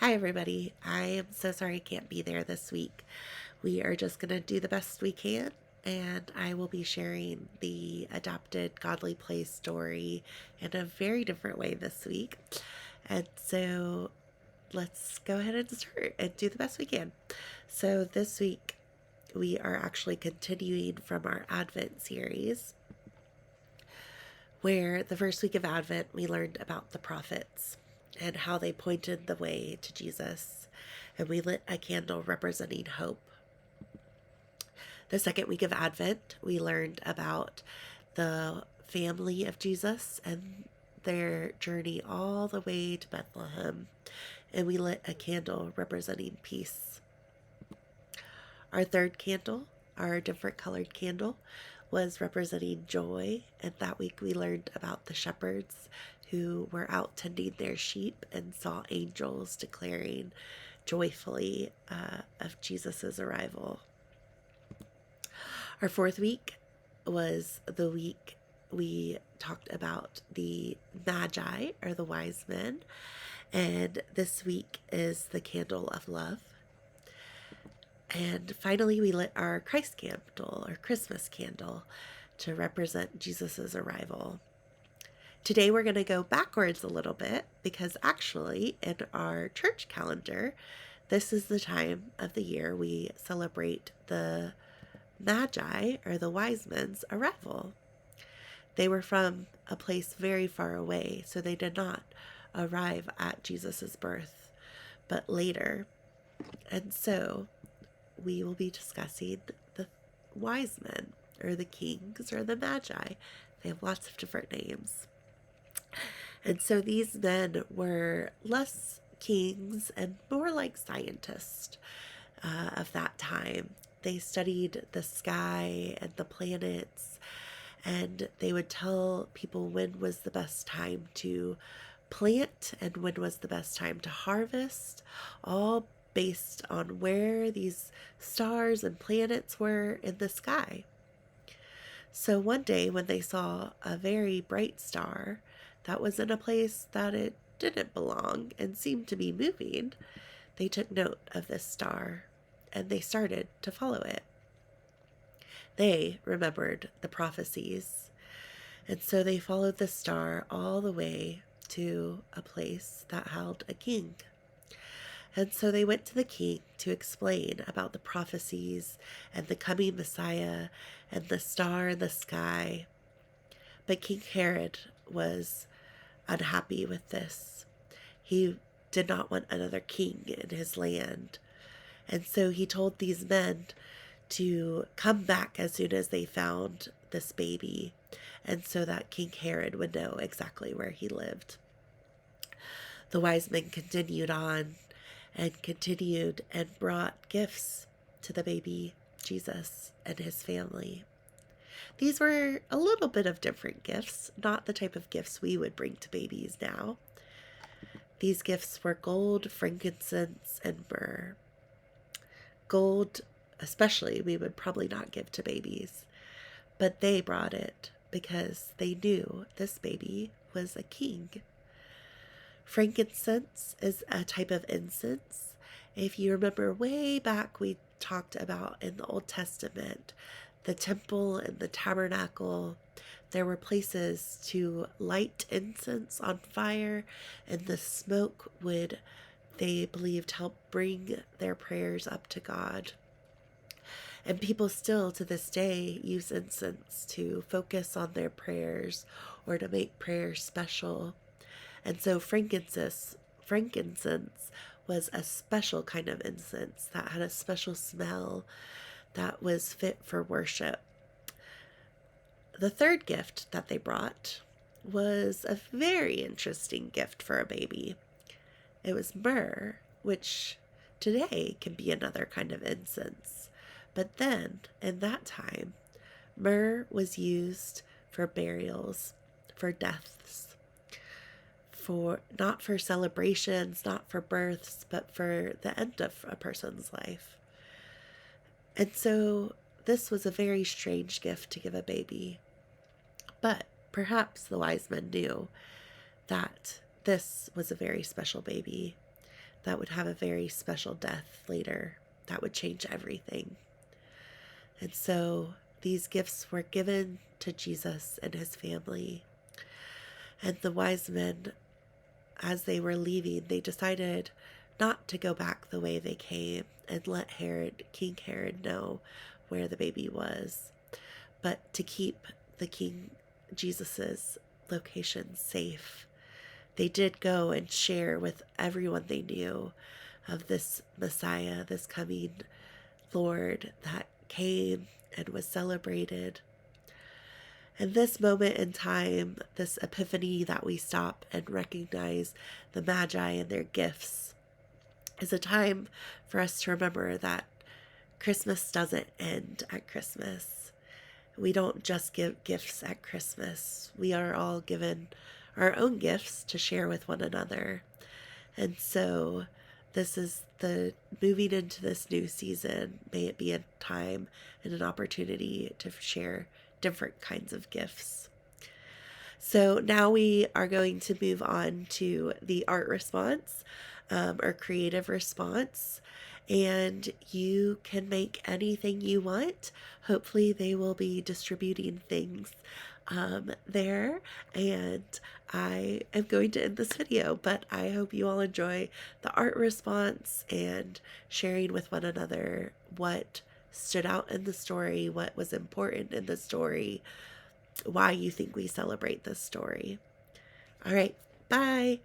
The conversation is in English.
Hi, everybody. I am so sorry I can't be there this week. We are just going to do the best we can, and I will be sharing the adopted Godly Play story in a very different way this week. And so let's go ahead and start and do the best we can. So this week, we are actually continuing from our Advent series, where the first week of Advent we learned about the prophets and how they pointed the way to Jesus, and we lit a candle representing hope. The second week of Advent, we learned about the family of Jesus and their journey all the way to Bethlehem, and we lit a candle representing peace. Our third candle, our different colored candle, was representing joy, and that week we learned about the shepherds who were out tending their sheep and saw angels declaring joyfully of Jesus' arrival. Our fourth week was the week we talked about the Magi, or the wise men, and this week is the candle of love. And finally, we lit our Christ candle, or Christmas candle, to represent Jesus' arrival. Today, we're going to go backwards a little bit because actually, in our church calendar, this is the time of the year we celebrate the Magi, or the wise men's arrival. They were from a place very far away, so they did not arrive at Jesus' birth, but later. And so we will be discussing the wise men, or the kings, or the magi. They have lots of different names. And so these men were less kings and more like scientists of that time. They studied the sky and the planets, and they would tell people when was the best time to plant and when was the best time to harvest, all based on where these stars and planets were in the sky. So one day when they saw a very bright star that was in a place that it didn't belong and seemed to be moving, they took note of this star and they started to follow it. They remembered the prophecies, and so they followed the star all the way to a place that held a king. And so they went to the king to explain about the prophecies and the coming Messiah and the star in the sky. But King Herod was unhappy with this. He did not want another king in his land. And so he told these men to come back as soon as they found this baby, and so that King Herod would know exactly where he lived. The wise men continued on and continued and brought gifts to the baby Jesus and his family. These were a little bit of different gifts, not the type of gifts we would bring to babies now. These gifts were gold, frankincense, and myrrh. Gold, especially, we would probably not give to babies, but they brought it because they knew this baby was a king. Frankincense is a type of incense. If you remember way back, we talked about in the Old Testament, the temple and the tabernacle, there were places to light incense on fire, and the smoke would, they believed, help bring their prayers up to God. And people still to this day use incense to focus on their prayers or to make prayer special. And so frankincense was a special kind of incense that had a special smell that was fit for worship. The third gift that they brought was a very interesting gift for a baby. It was myrrh, which today can be another kind of incense. But then, in that time, myrrh was used for burials, for deaths, for not for celebrations, not for births, but for the end of a person's life. And so this was a very strange gift to give a baby. But perhaps the wise men knew that this was a very special baby, that would have a very special death later that would change everything. And so these gifts were given to Jesus and his family. And the wise men, as they were leaving, they decided not to go back the way they came and let King Herod know where the baby was, but to keep the King Jesus's location safe. They did go and share with everyone they knew of this Messiah, this coming Lord that came and was celebrated. And this moment in time, this epiphany that we stop and recognize the Magi and their gifts, is a time for us to remember that Christmas doesn't end at Christmas. We don't just give gifts at Christmas. We are all given our own gifts to share with one another. And so this is the moving into this new season. May it be a time and an opportunity to share different kinds of gifts. So now we are going to move on to the art response, or creative response. And you can make anything you want. Hopefully they will be distributing things there. And I am going to end this video, but I hope you all enjoy the art response and sharing with one another what stood out in the story, what was important in the story, why you think we celebrate this story. All right, bye.